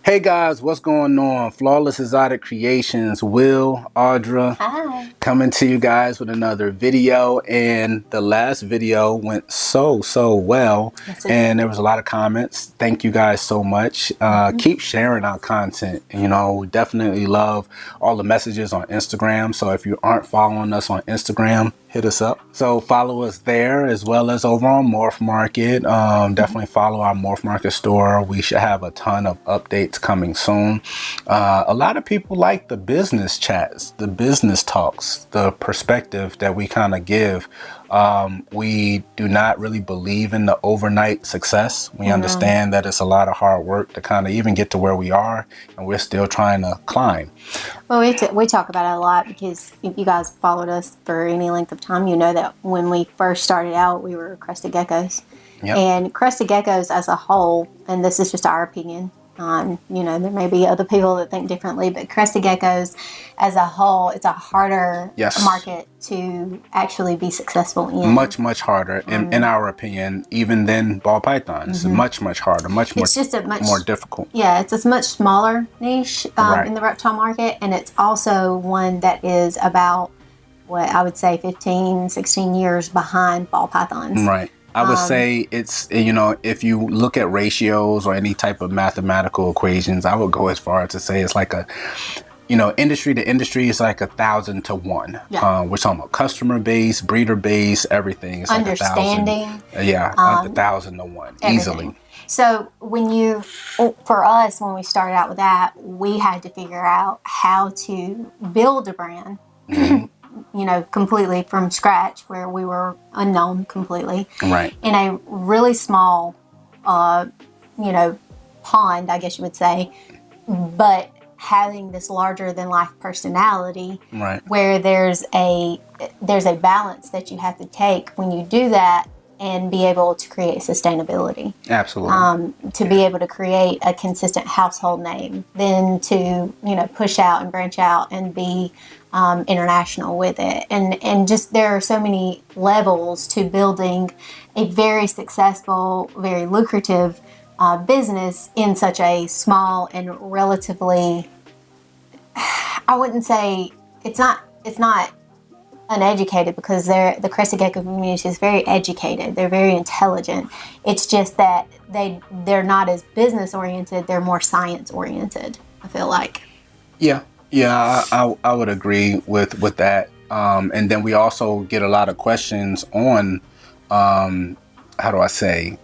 Hey guys, what's going on? Flawless Exotic Creations, Will, Audra, Hi. coming to you guys with another video. And the last video went so well, Yes, it and did. there was a lot of comments. Thank you guys so much. Keep sharing our content. We definitely love all the messages on Instagram. So if you aren't following us on Instagram, hit us up. So follow us there as well as over on Morph Market. Definitely follow our Morph Market store. We should have a ton of updates coming soon. A lot of people like the business chats, the business talks, the perspective that we kind of give. We do not really believe in the overnight success. We understand that it's a lot of hard work to kind of even get to where we are, and we're still trying to climb. Well, we talk about it a lot because if you guys followed us for any length of time, you know that when we first started out, we were Crested Geckos. Yep. And Crested Geckos as a whole, and this is just our opinion, there may be other people that think differently, but Crested Geckos as a whole, it's a harder Yes. market to actually be successful in. Much harder, in our opinion, even than ball pythons. Much harder, much more. It's just a much more difficult. Yeah, it's a much smaller niche Right. in the reptile market, and it's also one that is about what I would say 15, 16 years behind ball pythons. Right. I would say it's, if you look at ratios or any type of mathematical equations, I would go as far as to say it's like a, industry to industry is like 1,000 to 1. Yeah. We're talking about customer base, breeder base, everything. It's Understanding. Like 1,000. Yeah, 1,000 to 1, Everything. easily. So for us, when we started out with that, we had to figure out how to build a brand. Completely from scratch, where we were unknown completely. Right. In a really small, pond, I guess you would say, but having this larger than life personality, Right. where there's a balance that you have to take when you do that and be able to create sustainability. Absolutely. To be able to create a consistent household name, then to push out and branch out and be international with it, and just there are so many levels to building a very successful, very lucrative business in such a small and relatively, I wouldn't say it's not uneducated, because the Crested Gecko community is very educated. They're very intelligent. It's just that they're not as business oriented. They're more science oriented, I feel like. Yeah, I would agree with that. And then we also get a lot of questions on, how do I say,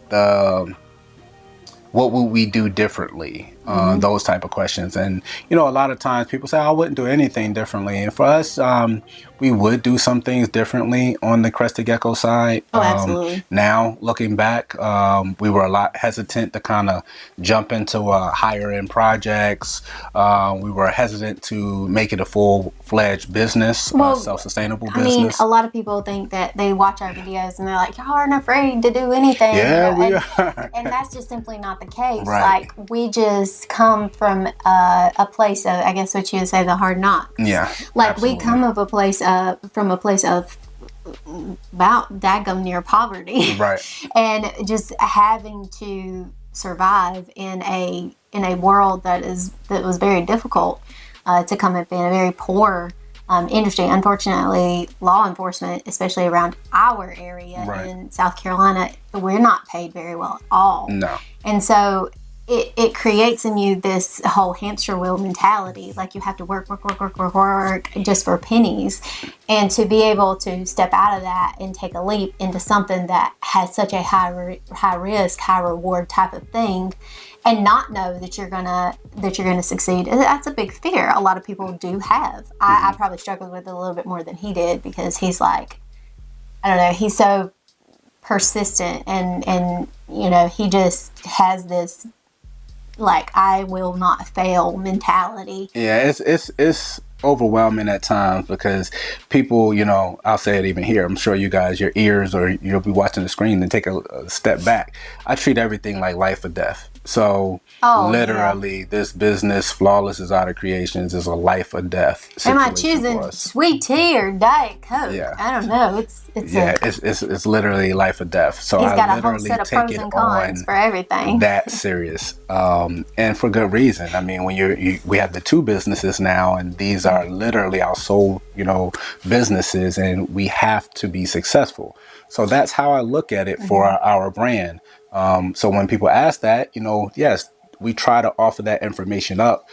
what would we do differently? Those type of questions. And, a lot of times people say, I wouldn't do anything differently. And for us, we would do some things differently on the Crested Gecko side. Oh, absolutely. Now, looking back, we were a lot hesitant to kind of jump into higher end projects. We were hesitant to make it a full-fledged business, self-sustainable business. I mean, a lot of people think that they watch our videos and they're like, y'all aren't afraid to do anything. Yeah, we are. And that's just simply not the case. Right. Like, we just come from a place of, I guess what you would say, the hard knocks. Yeah. Like, absolutely. we come from a place of about daggum near poverty. Right. And just having to survive in a world that was very difficult to come up in, a very poor industry. Unfortunately, law enforcement, especially around our area in South Carolina, we're not paid very well at all. No. And so it creates in you this whole hamster wheel mentality. Like, you have to work just for pennies. And to be able to step out of that and take a leap into something that has such a high risk, high reward type of thing, and not know that you're gonna succeed, that's a big fear a lot of people do have. I probably struggled with it a little bit more than he did, because he's like, I don't know, he's so persistent, and he just has this, like, I will not fail mentality. Yeah, it's overwhelming at times, because people, I'll say it even here. I'm sure you guys, your ears, or you'll be watching the screen and take a step back. I treat everything like life or death. So Oh, yeah. literally, this business, Flawless Designer Creations, is a life or death Am I situation for choosing us. sweet tea or Diet Coke? Yeah. I don't know. It's It's literally life or death. So he's I got a whole literally set of take pros it and cons on for everything. that serious, and for good reason. I mean, when we have the two businesses now, and these are literally our sole, businesses, and we have to be successful. So that's how I look at it for our brand. So when people ask that, yes, we try to offer that information up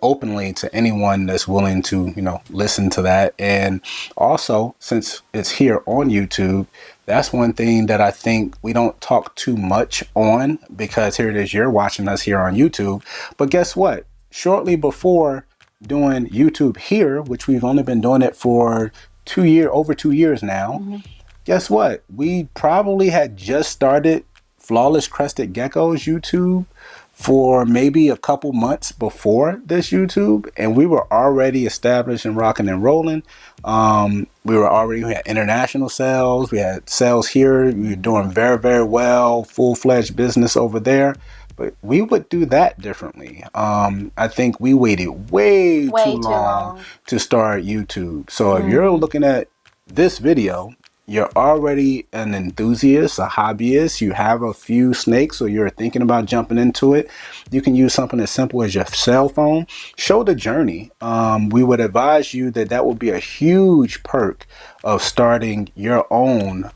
openly to anyone that's willing to, listen to that. And also, since it's here on YouTube, that's one thing that I think we don't talk too much on, because here it is, you're watching us here on YouTube. But guess what? Shortly before doing YouTube here, which we've only been doing it for over 2 years now, guess what? We probably had just started Flawless Crested Geckos YouTube for maybe a couple months before this YouTube, and we were already established and rocking and rolling. We had international sales, we had sales here, we were doing very, very well, full-fledged business over there. But we would do that differently. I think we waited way too long to start YouTube. So if you're looking at this video, you're already an enthusiast, a hobbyist, you have a few snakes, or you're thinking about jumping into it, you can use something as simple as your cell phone. Show the journey. We would advise you that would be a huge perk of starting your own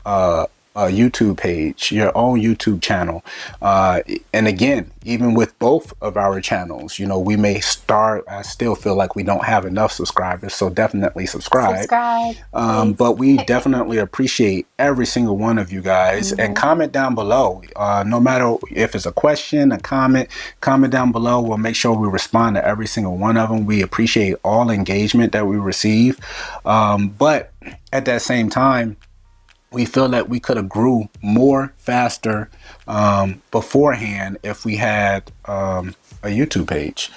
YouTube page, your own YouTube channel. And again, even with both of our channels, we may start, I still feel like we don't have enough subscribers, so definitely subscribe. But we definitely appreciate every single one of you guys. And comment down below. No matter if it's a question, a comment down below. We'll make sure we respond to every single one of them. We appreciate all engagement that we receive. But at that same time, we feel that we could have grew more faster beforehand if we had a YouTube page.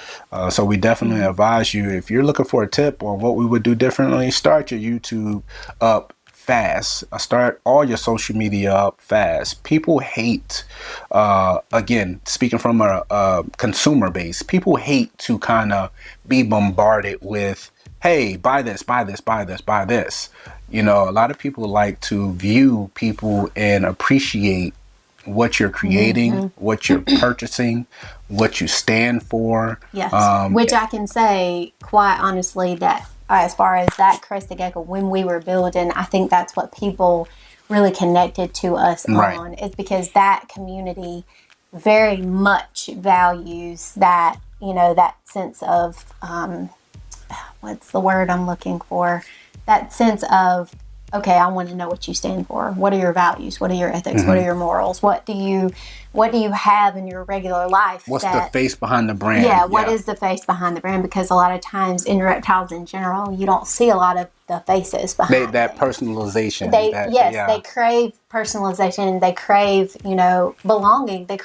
So we definitely advise you, if you're looking for a tip on what we would do differently, start your YouTube up fast. Start all your social media up fast. People hate, again, speaking from a consumer base, people hate to kind of be bombarded with, hey, buy this, buy this, buy this, buy this. A lot of people like to view people and appreciate what you're creating, what you're purchasing, what you stand for. Yes, which I can say quite honestly that as far as that Crested Gecko, when we were building, I think that's what people really connected to us on, is because that community very much values that, that sense of, what's the word I'm looking for? That sense of, okay, I want to know what you stand for. What are your values? What are your ethics? What are your morals? What do you have in your regular life? What's the face behind the brand? Yeah, what is the face behind the brand? Because a lot of times in reptiles in general, you don't see a lot of the faces behind that personalization. They crave personalization. They crave, belonging. They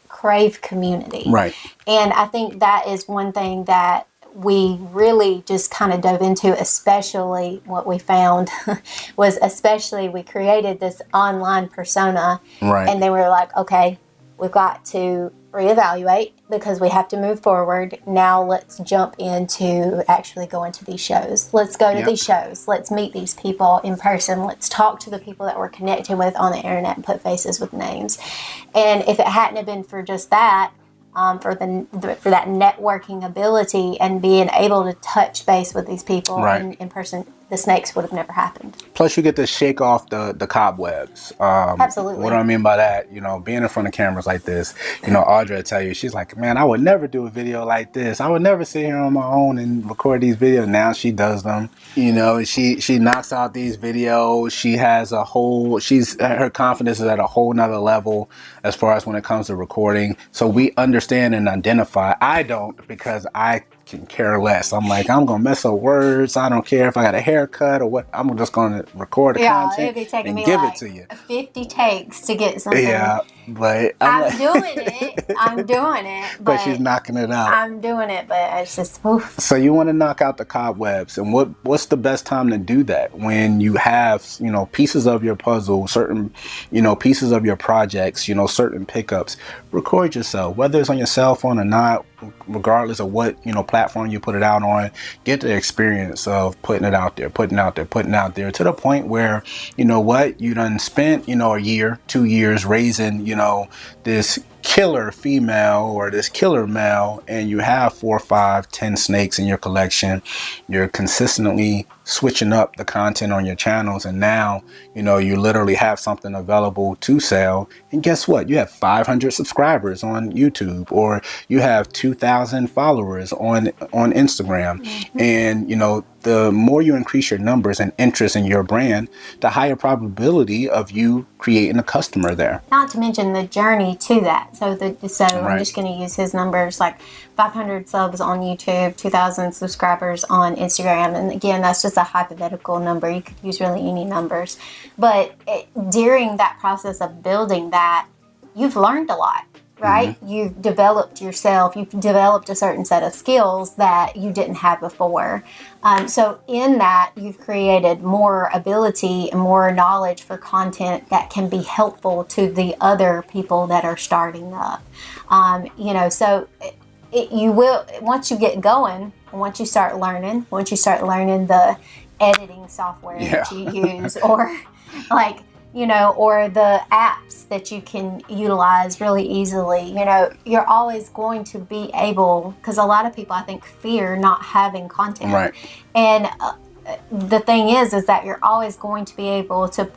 crave community. Right. And I think that is one thing that we really just kind of dove into, especially what we found was we created this online persona. Right. And then we were like, okay, we've got to reevaluate because we have to move forward. Now let's jump into actually going to these shows. Let's go to these shows. Let's meet these people in person. Let's talk to the people that we're connecting with on the internet and put faces with names. And if it hadn't have been for just that, for that networking ability and being able to touch base with these people in person, the snakes would have never happened. Plus, you get to shake off the cobwebs. Absolutely. What do I mean by that? Being in front of cameras like this, Audra will tell you, she's like, man, I would never do a video like this. I would never sit here on my own and record these videos. Now she does them. She knocks out these videos. She has her confidence is at a whole nother level as far as when it comes to recording. So we understand and identify. I don't, because I can care less. I'm like, I'm gonna mess up words. I don't care if I got a haircut or what. I'm just gonna record the Yeah, content it'd be taking and me give it like to you. 50 takes to get something. Yeah, but I'm I'm like, doing it. I'm doing it, but she's but knocking it out. I'm doing it, but it's just, oof. So you want to knock out the cobwebs, and what's the best time to do that? When you have, pieces of your puzzle, certain, pieces of your projects, certain pickups. Record yourself, whether it's on your cell phone or not, regardless of what, platform you put it out on. Get the experience of putting it out there, putting out there to the point where, you done spent, a year, 2 years raising, this killer female or this killer male, and you have 4, 5, 10 snakes in your collection. You're consistently switching up the content on your channels, and now you literally have something available to sell. And guess what? You have 500 subscribers on YouTube, or you have 2,000 followers on Instagram. And the more you increase your numbers and interest in your brand, the higher probability of you creating a customer there. Not to mention the journey to that. So I'm Right. just going to use his numbers, like 500 subs on YouTube, 2,000 subscribers on Instagram. And again, that's just a hypothetical number. You could use really any numbers. But during that process of building that, you've learned a lot, right? You've developed yourself. You've developed a certain set of skills that you didn't have before. So in that, you've created more ability and more knowledge for content that can be helpful to the other people that are starting up. So you will, once you get going, once you start learning the editing software that you use, or like, or the apps that you can utilize really easily, you're always going to be able, because a lot of people, I think, fear not having content. Right. And the thing is that you're always going to be able to,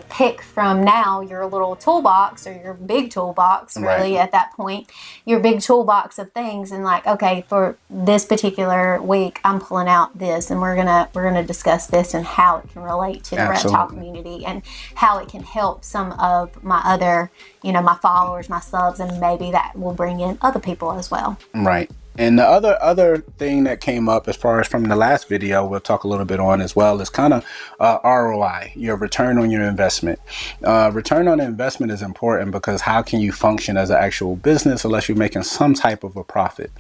pick from now your little toolbox, or your big toolbox, really, Right. at that point, your big toolbox of things, and like, okay, for this particular week, I'm pulling out this, and we're gonna discuss this and how it can relate to the reptile Absolutely. community, and how it can help some of my other, my followers, my subs, and maybe that will bring in other people as well. Right. And the other thing that came up as far as from the last video, we'll talk a little bit on as well, is kind of ROI, your return on your investment. Return on investment is important, because how can you function as an actual business unless you're making some type of a profit?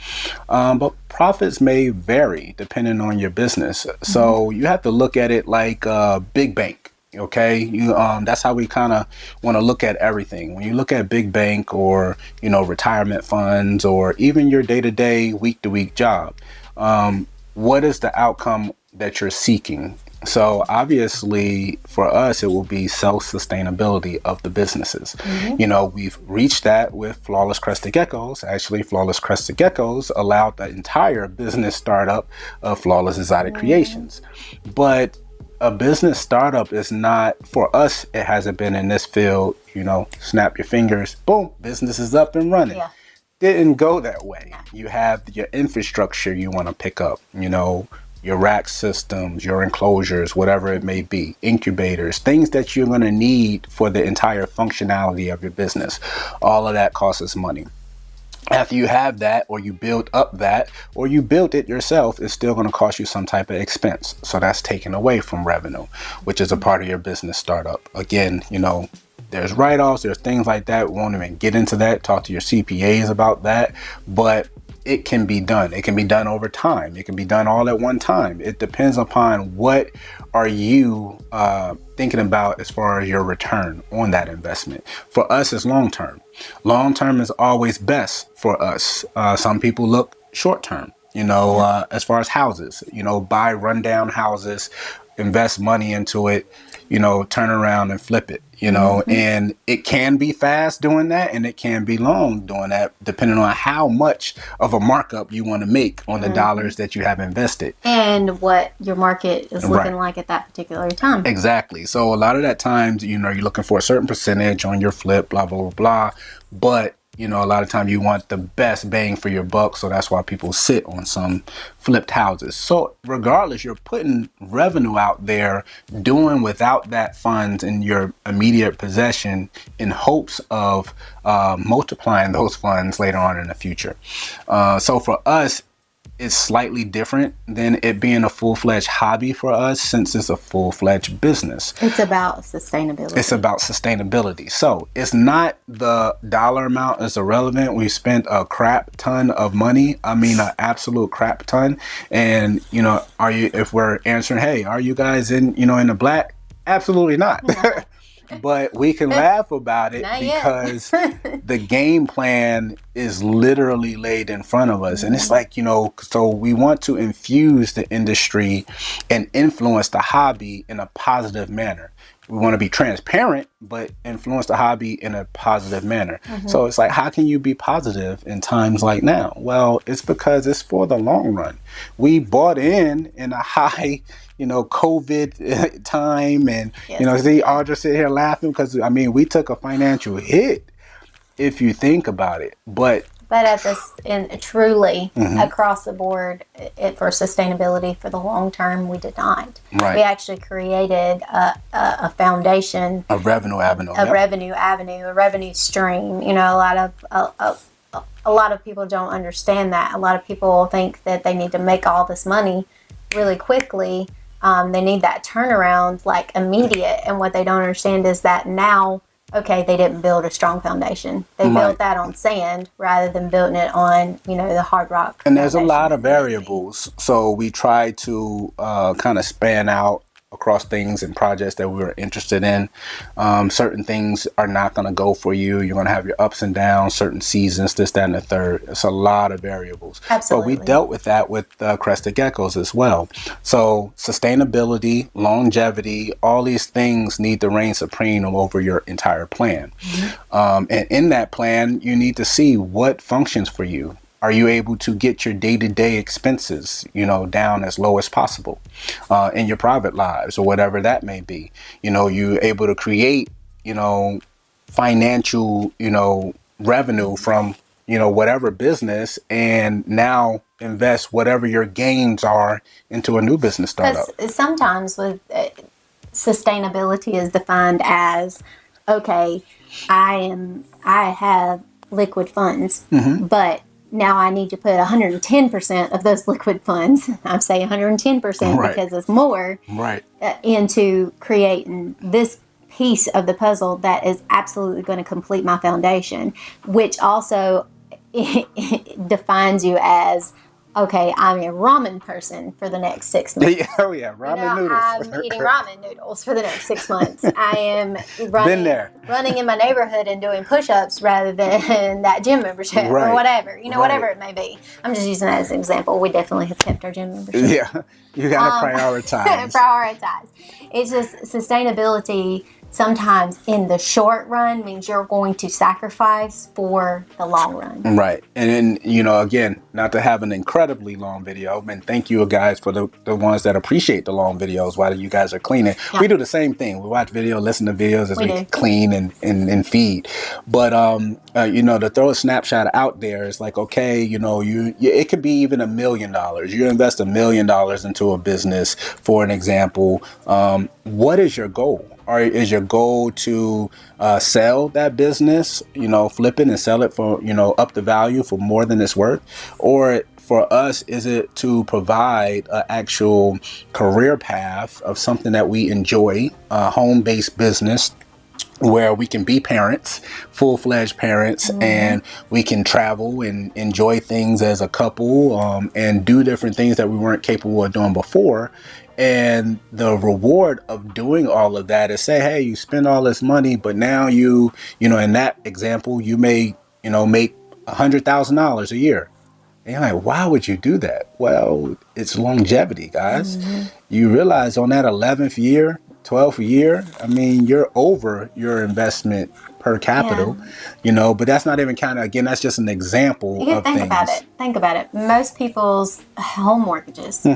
But profits may vary depending on your business. So you have to look at it like a big bank. Okay, that's how we kind of want to look at everything. When you look at big bank, or retirement funds, or even your day-to-day, week-to-week job, what is the outcome that you're seeking? So obviously for us, it will be self-sustainability of the businesses. We've reached that with Flawless Crested Geckos. Actually, Flawless Crested Geckos allowed the entire business startup of Flawless Exotic Creations. But a business startup is not, for us, it hasn't been in this field, snap your fingers, boom, business is up and running. Yeah. Didn't go that way. You have your infrastructure you want to pick up, your rack systems, your enclosures, whatever it may be, incubators, things that you're going to need for the entire functionality of your business. All of that costs money. After you have that, or you build up that, or you built it yourself, it's still going to cost you some type of expense. So that's taken away from revenue, which is a part of your business startup. Again, there's write-offs, there's things like that. We won't even get into that. Talk to your CPAs about that. But it can be done. It can be done over time. It can be done all at one time. It depends upon what are you thinking about as far as your return on that investment. For us, it's long-term. Long-term is always best for us. Some people look short-term, as far as houses, buy rundown houses, invest money into it, turn around and flip it, and it can be fast doing that, and it can be long doing that, depending on how much of a markup you want to make on the dollars that you have invested. And what your market is looking like at that particular time. Exactly. So a lot of that times, you're looking for a certain percentage on your flip, blah, blah, blah, blah. But a lot of times you want the best bang for your buck. So that's why people sit on some flipped houses. So regardless, you're putting revenue out there, doing without that funds in your immediate possession, in hopes of multiplying those funds later on in the future. So for us, is slightly different than it being a full-fledged hobby for us, since it's a full-fledged business. It's about sustainability. It's about sustainability. So it's not the dollar amount is irrelevant. We spent a crap ton of money. I mean, an absolute crap ton. And, you know, if we're answering, hey, are you guys in the black? Absolutely not. But we can laugh about it because the game plan is literally laid in front of us. And it's like, so we want to infuse the industry and influence the hobby in a positive manner. We want to be transparent, but influence the hobby in a positive manner. So it's like, how can you be positive in times like now? Well, it's because it's for the long run. We bought in a high, COVID time, and see Audra sit here laughing because we took a financial hit if you think about it, but at this, and truly across the board, for sustainability for the long term, we did not. Right. We actually created a foundation, a revenue avenue, a revenue stream. A lot of people don't understand that. A lot of people think that they need to make all this money really quickly. They need that turnaround like immediate, and what they don't understand is that now, okay, they didn't build a strong foundation. They built that on sand rather than building it on, the hard rock. And there's a lot of variables. So we try to kind of span out across things and projects that we were interested in. Certain things are not going to go for you. You're going to have your ups and downs, certain seasons, this, that, and the third. It's a lot of variables. Absolutely. But we dealt with that with Crested Geckos as well. So sustainability, longevity, all these things need to reign supreme over your entire plan. And in that plan, you need to see what functions for you. Are you able to get your day-to-day expenses, down as low as possible in your private lives or whatever that may be? You're able to create, financial, revenue from, whatever business, and now invest whatever your gains are into a new business startup. Because sometimes with sustainability is defined as, okay, I have liquid funds, but now I need to put 110% of those liquid funds, I'm saying 110% because it's more, into creating this piece of the puzzle that is absolutely going to complete my foundation, which also defines you as, okay, I'm a ramen person for the next 6 months. Ramen noodles. I'm eating ramen noodles for the next 6 months. I am running in my neighborhood and doing push-ups rather than that gym membership or whatever. Whatever it may be. I'm just using that as an example. We definitely have kept our gym membership. Yeah, you got to prioritize. Prioritize. It's just sustainability. Sometimes in the short run means you're going to sacrifice for the long run. Right. And then, again, not to have an incredibly long video, and thank you guys for the ones that appreciate the long videos while you guys are cleaning. Yeah. We do the same thing. We watch videos, listen to videos as we clean and feed. But, to throw a snapshot out there is like, okay, it could be even $1 million. You invest $1 million into a business, for an example. What is your goal? Or is your goal to sell that business, flip it and sell it for, up the value for more than it's worth? Or for us, is it to provide an actual career path of something that we enjoy, a home-based business where we can be parents, full-fledged parents, and we can travel and enjoy things as a couple, and do different things that we weren't capable of doing before. And the reward of doing all of that is say, hey, you spend all this money, but now in that example, you may, make $100,000 a year. And you're like, why would you do that? Well, it's longevity, guys. You realize on that 11th year, 12th year, you're over your investment per capita, but that's not even that's just an example of things. Think about it. Most people's home mortgages,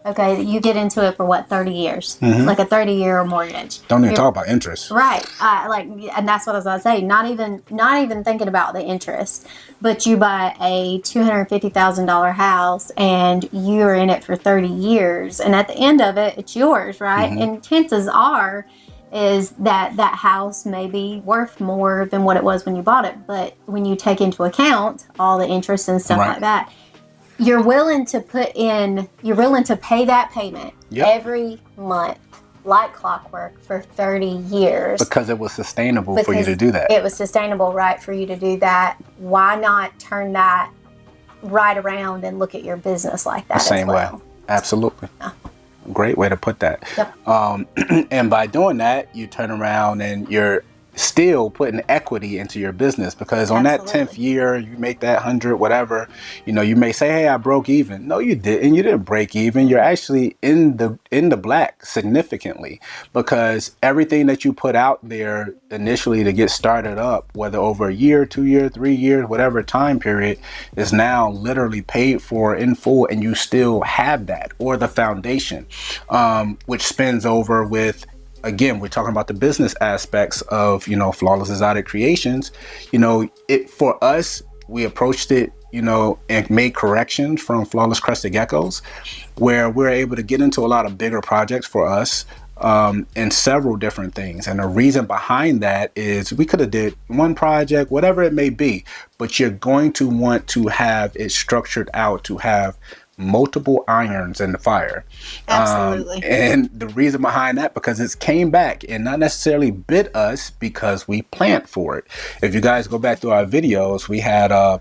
okay, you get into it for 30 years, like a 30-year mortgage. Don't even talk about interest. Right. And that's what I was going to say. Not even thinking about the interest, but you buy a $250,000 house and you're in it for 30 years. And at the end of it, it's yours, right? And chances are is that house may be worth more than what it was when you bought it. But when you take into account all the interest and stuff like that, you're willing to pay that payment Yep. every month like clockwork for 30 years. Because it was sustainable for you to do that. It was sustainable, right, for you to do that. Why not turn that right around and look at your business like that The same as well? way. Absolutely. Yeah. Great way to put that. Yep. And by doing that, you turn around and you're still putting equity into your business, because on that 10th year, you make that 100, whatever, you may say, hey, I broke even. No, you didn't. You didn't break even. You're actually in the black significantly, because everything that you put out there initially to get started up, whether over a year, 2 years, 3 years, whatever time period, is now literally paid for in full, and you still have that, or the foundation, which spins over with, again, we're talking about the business aspects of, Flawless Exotic Creations. For us, we approached it, and made corrections from Flawless Crested Geckos, where we're able to get into a lot of bigger projects for us, and several different things. And the reason behind that is we could have did one project, whatever it may be, but you're going to want to have it structured out to have multiple irons in the fire. Absolutely. And the reason behind that, because it's came back and not necessarily bit us, because we planned for it. If you guys go back through our videos, we had a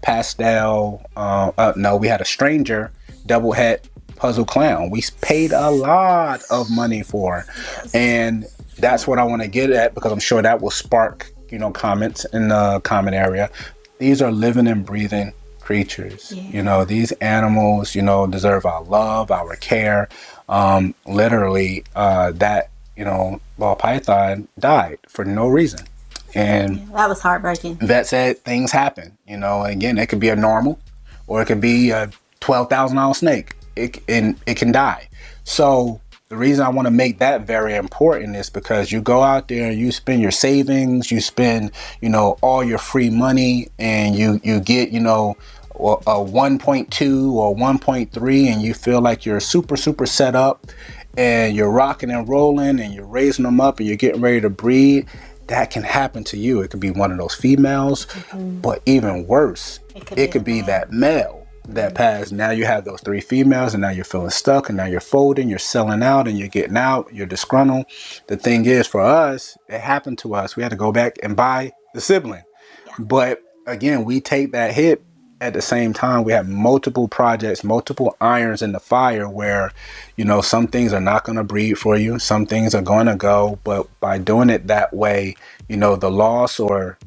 we had a stranger double head puzzle clown. We paid a lot of money for. Yes. And that's what I want to get at, because I'm sure that will spark, comments in the comment area. These are living and breathing creatures. Yeah. These animals, deserve our love, our care. Literally, that, ball python died for no reason. And that was heartbreaking. That said, things happen. Again, it could be a normal, or it could be a $12,000 snake. It can die. So the reason I want to make that very important is because you go out there and you spend your savings, you spend, all your free money, and you get, a 1.2 or 1.3, and you feel like you're super set up, and you're rocking and rolling, and you're raising them up, and you're getting ready to breed. That can happen to you. It could be one of those females, but even worse, it could be that male that passed. Now you have those 3 females, and now you're feeling stuck, and now you're folding, you're selling out, and you're getting out, you're disgruntled. The thing is, for us, it happened to us. We had to go back and buy the sibling. Yeah. But again, we take that hit. At the same time, we have multiple projects, multiple irons in the fire, where, some things are not going to breed for you. Some things are going to go. But by doing it that way, the loss or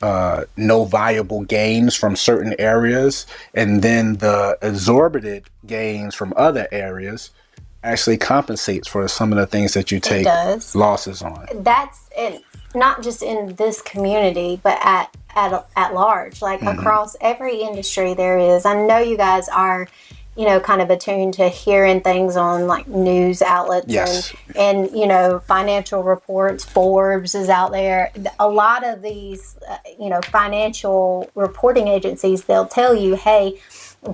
no viable gains from certain areas, and then the exorbitant gains from other areas, actually compensates for some of the things that you take losses on. That's it, not just in this community, but at large, like across every industry there is. I know you guys are, kind of attuned to hearing things on like news outlets. Yes. and financial reports. Forbes is out there. A lot of these, financial reporting agencies, they'll tell you, hey,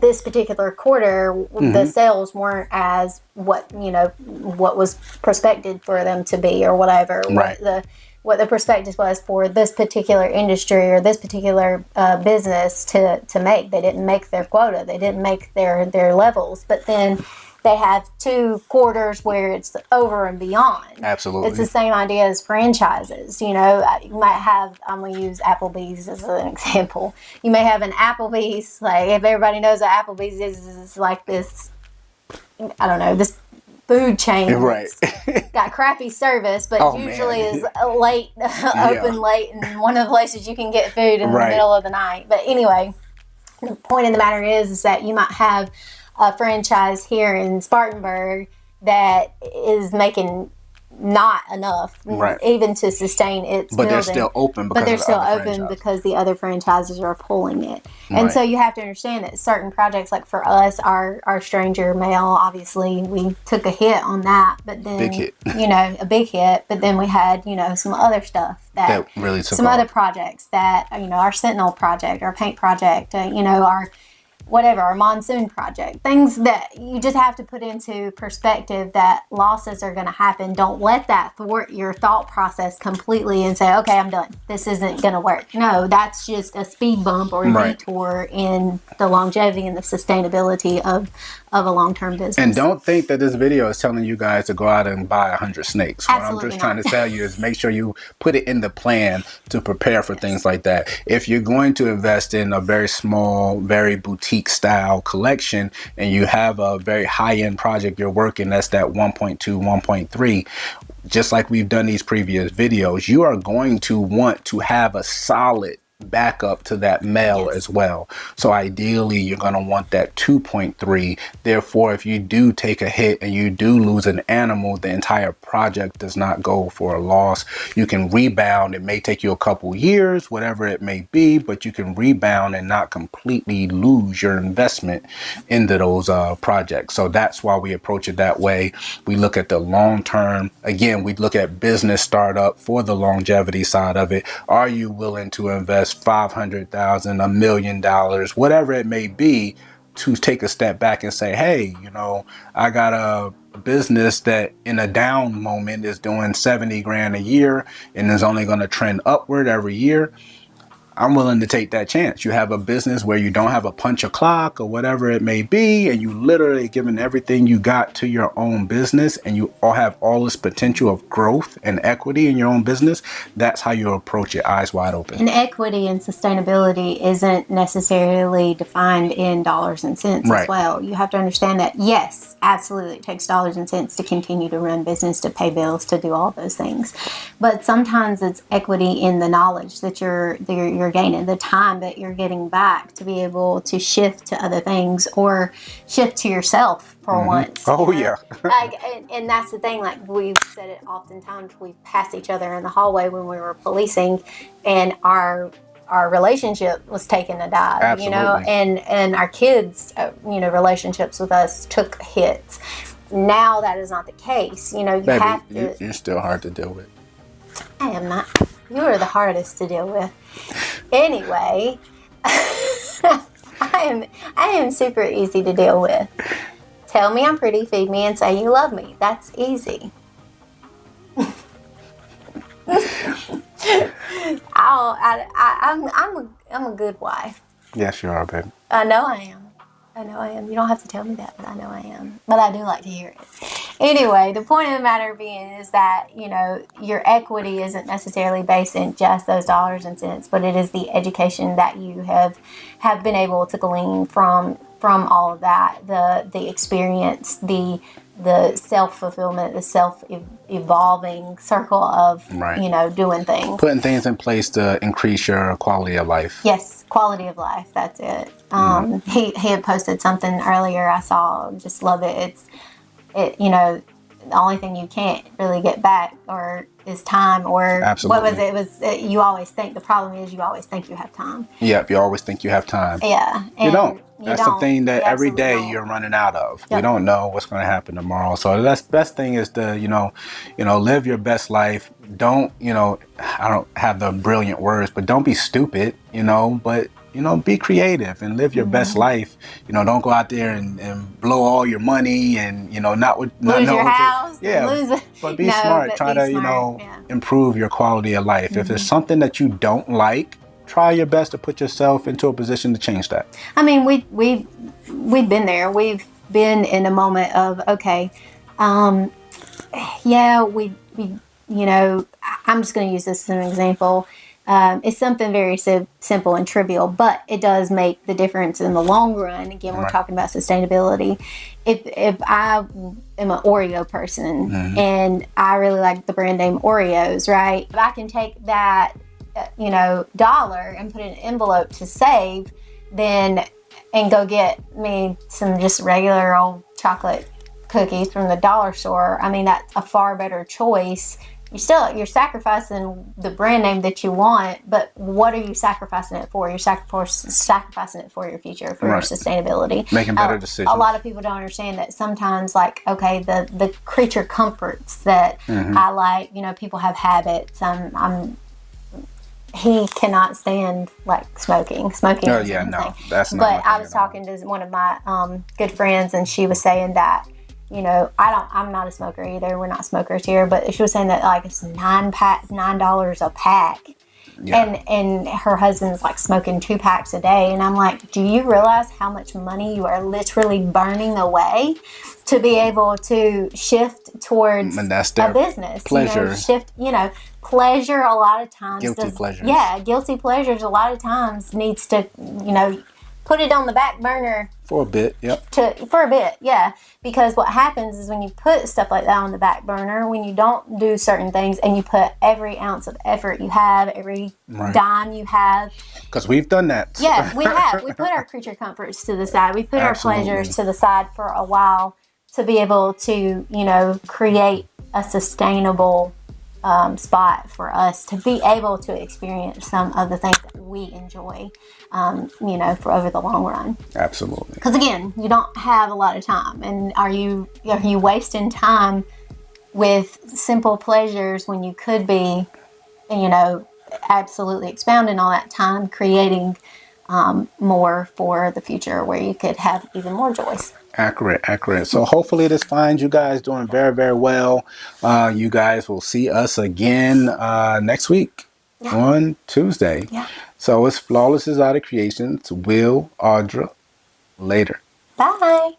this particular quarter, the sales weren't as what was prospected for them to be, or whatever. Right. What the prospectus was for this particular industry or this particular business to make. They didn't make their quota. They didn't make their levels. But then they have 2 quarters where it's over and beyond. Absolutely. It's the same idea as franchises. You might have, I'm going to use Applebee's as an example. You may have an Applebee's, like if everybody knows what Applebee's is like this, I don't know, this food chain, right? Got crappy service, but usually is late, open late, and one of the places you can get food in the middle of the night. But anyway, the point of the matter is that you might have a franchise here in Spartanburg that is making not enough, even to sustain its building. They're still open. Because the other franchises are pulling it. And so you have to understand that certain projects, like for us, our Stranger Mail, obviously we took a hit on that, but then big hit. A big hit. But then we had some other stuff that really took some off. Other projects that our Sentinel project, our paint project, our whatever, a monsoon project, things that you just have to put into perspective that losses are going to happen. Don't let that thwart your thought process completely and say, okay, I'm done. This isn't going to work. No, that's just a speed bump or a Right. detour in the longevity and the sustainability of a long-term business. And don't think that this video is telling you guys to go out and buy 100 snakes. What I'm Absolutely just trying not. to tell you is make sure you put it in the plan to prepare for things like that. If you're going to invest in a very small, very boutique style collection and you have a very high-end project you're working, that's that 1.2, 1.3, just like we've done these previous videos, you are going to want to have a solid backup to that mail Yes. as well. So ideally you're going to want that 2.3. Therefore, if you do take a hit and you do lose an animal, the entire project does not go for a loss. You can rebound. It may take you a couple years, whatever it may be, but you can rebound and not completely lose your investment into those projects. So that's why we approach it that way. We look at the long term. Again, we look at business startup for the longevity side of it. Are you willing to invest $500,000, $1 million, whatever it may be, to take a step back and say, hey, you know, I got a business that in a down moment is doing 70 grand a year and is only going to trend upward every year. I'm willing to take that chance. You have a business where you don't have a punch a clock or whatever it may be, and you literally giving everything you got to your own business, and you all have all this potential of growth and equity in your own business. That's how you approach it, eyes wide open. And equity and sustainability isn't necessarily defined in dollars and cents Right. as well. You have to understand that, yes, absolutely, it takes dollars and cents to continue to run business, to pay bills, to do all those things. But sometimes it's equity in the knowledge that you're gaining, the time that you're getting back to be able to shift to other things or shift to yourself for once. Oh, you know? yeah. Like, and that's the thing, like we've said it oftentimes, we pass each other in the hallway when we were policing, and our relationship was taking a dive. Absolutely. You know, and our kids, you know, relationships with us took hits. Now that is not the case. You know, you Baby, have to. you're still hard to deal with. I am not. You are the hardest to deal with. Anyway, I am super easy to deal with. Tell me I'm pretty, feed me, and say you love me. That's easy. I'm a good wife. Yes, you are, baby. I know I am. I know I am. You don't have to tell me that, but I know I am. But I do like to hear it. Anyway, the point of the matter being is that, you know, your equity isn't necessarily based in just those dollars and cents, but it is the education that you have been able to glean from all of that, the experience, the self-fulfillment, the self-evolving circle of, Right. you know, doing things. Putting things in place to increase your quality of life. Yes, quality of life. That's it. He had posted something earlier. I saw. Just love it. You know, the only thing you can't really get back or is time, or Absolutely. what was it? It was you always think. The problem is you always think you have time. Yep, you always think you have time. Yeah, You and don't. That's the thing that You every absolutely day don't. you're running out of. We Yep. don't know what's going to happen tomorrow. So that's best thing is to, you know, live your best life. Don't, I don't have the brilliant words, but don't be stupid, but, be creative and live your best life. Don't go out there and blow all your money and, not with, not Lose know your what you- house. Yeah. Lose it. But be No, smart. but Try be to, smart. Yeah. improve your quality of life. If there's something that you don't like, try your best to put yourself into a position to change that. I mean, we've been there. We've been in a moment of, okay, yeah, I'm just going to use this as an example. It's something very simple and trivial, but it does make the difference in the long run. Again, we're Right. talking about sustainability. If I am an Oreo person and I really like the brand name Oreos, right? If I can take that, dollar and put it in an envelope to save, then and go get me some just regular old chocolate cookies from the dollar store. I mean, that's a far better choice. You're sacrificing the brand name that you want, but what are you sacrificing it for? You're sacrificing it for your future, for Right. your sustainability. Making better decisions. A lot of people don't understand that sometimes, like, okay, the creature comforts that I like, people have habits. I'm he cannot stand like smoking. Smoking Oh is yeah, one no, thing. that's not. But my I thing was at all. talking to one of my good friends, and she was saying that, you know, I'm not a smoker either. We're not smokers here, but she was saying that like it's $9 a pack. Yeah. And her husband's like smoking 2 packs a day, and I'm like, do you realize how much money you are literally burning away to be able to shift towards And that's a their business? pleasure. Pleasure a lot of times Guilty pleasures. yeah, guilty pleasures a lot of times needs to, put it on the back burner For a bit. Yep. for a bit, yeah. Because what happens is when you put stuff like that on the back burner, when you don't do certain things and you put every ounce of effort you have, every dime you have. Because we've done that. Yeah, we have. We put our creature comforts to the side. We put Absolutely. our pleasures to the side for a while to be able to, create a sustainable spot for us to be able to experience some of the things that we enjoy, for over the long run. Absolutely. Because again, you don't have a lot of time, and are you wasting time with simple pleasures when you could be, absolutely expounding all that time creating more for the future where you could have even more joys. Accurate. So hopefully this finds you guys doing very, very well. You guys will see us again next week on Tuesday. Yeah. So it's Flawless is Out of Creations. Will, Audra, later. Bye.